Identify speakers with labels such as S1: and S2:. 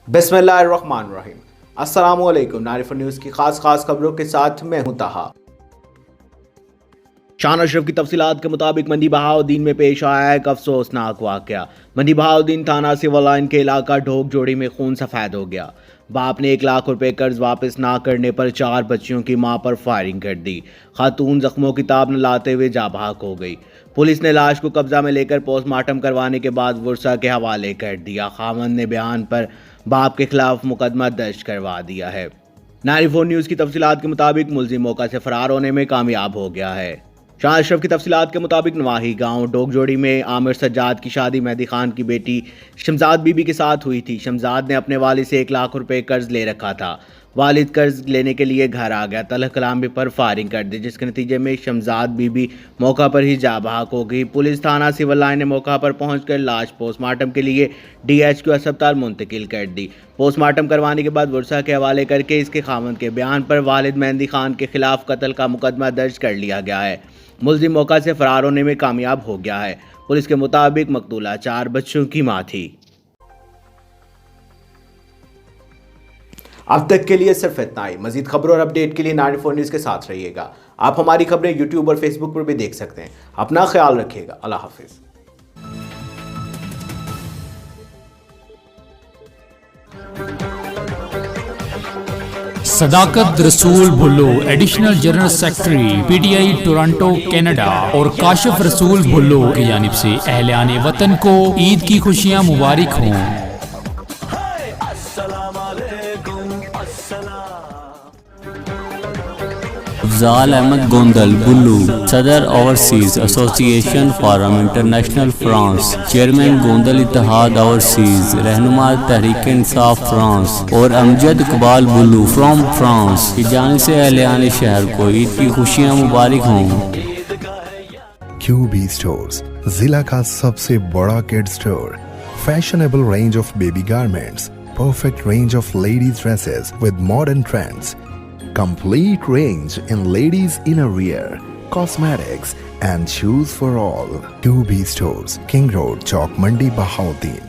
S1: बिस्मिल्लाहिर्रहमानिर्रहीम। अस्सलामुअलैकुम। नारिफ न्यूज़ की खास खबरों के साथ मैं हूं ताहा। शान अशरफ की तफसीलात के मुताबिक मंडी बहाउद्दीन में पेश आया एक अफसोसनाक वाकया। मंडी बहाउद्दीन थाना सिविल लाइन के इलाका ढोक जोड़ी में खून सफ़ेद हो गया। बाप ने 1 लाख रुपए कर्ज वापस ना करने पर 4 बच्चियों की मां पर फायरिंग कर दी। खातून जख्मों की ताब न लाते हुए जाबाक हो गई। पुलिस ने लाश को कब्जा में लेकर पोस्टमार्टम करवाने के बाद वर्सा के हवाले कर दिया। खामन ने बयान पर बाप के खिलाफ मुकदमा दर्ज करवा दिया है। नारिफ न्यूज़ की तफसीलात के मुताबिक मुलजिम मौका से फरार होने में कामयाब हो गया है। शान अशरफ की तफसीलात के मुताबिक नवाही गांव डोगजोड़ी में आमिर सज्जाद की शादी मेहदी खान की बेटी शमजाद बीबी के साथ हुई थी। शमजाद ने अपने वालिद से 1 लाख रुपए कर्ज ले रखा था। वालिद कर्ज लेने के लिए घर आ गया, तलख कलाम पर फायरिंग कर दी, जिसके नतीजे में शमजाद बीबी मौका पर ही जाबाक हो गई। पुलिस थाना सिविल लाइन ने मौका पर पहुंचकर लाश पोस्टमार्टम के लिए DHQ अस्पताल मुंतकिल कर दी। पोस्टमार्टम करवाने के बाद वर्सा के हवाले करके इसके खामद के बयान पर वालिद मेहदी खान के खिलाफ कत्ल का मुकदमा दर्ज कर लिया गया है। मुलजिम मौका से फरार होने में कामयाब हो गया है। पुलिस के मुताबिक मकतूला 4 बच्चों की मां थी। अब तक के लिए सिर्फ इतना ही। मजीद खबरों और अपडेट के लिए 94 न्यूज़ के साथ रहिएगा। आप हमारी खबरें YouTube और Facebook पर भी देख सकते हैं। अपना ख्याल रखिएगा। अल्लाह हाफिज।
S2: Sadaqat Rasool Bhullo, additional general secretary PTI Toronto Canada और काशिफ रसूल भुल्लो की जानिब से अहले वतन को ईद की खुशियाँ मुबारक हों।
S3: अफजाल अहमद गोंदल बुल्लू, सदर overseas association forum international France, chairman Gondal इत्तेहाद ओवरसीज, रहनुमा तहरीक इंसाफ फ्रांस और अमजद इकबाल बुल्लू फ्रॉम फ्रांस की जानिब से अहले शहर को ईद की खुशियाँ मुबारक हों।
S4: QB स्टोर्स, जिला का सबसे बड़ा kid store. Fashionable range of baby garments, perfect range of ladies dresses with modern trends, complete range in ladies innerwear, cosmetics and shoes for all. QB Stores, King Road, Chowk Mandi, Bahauddin.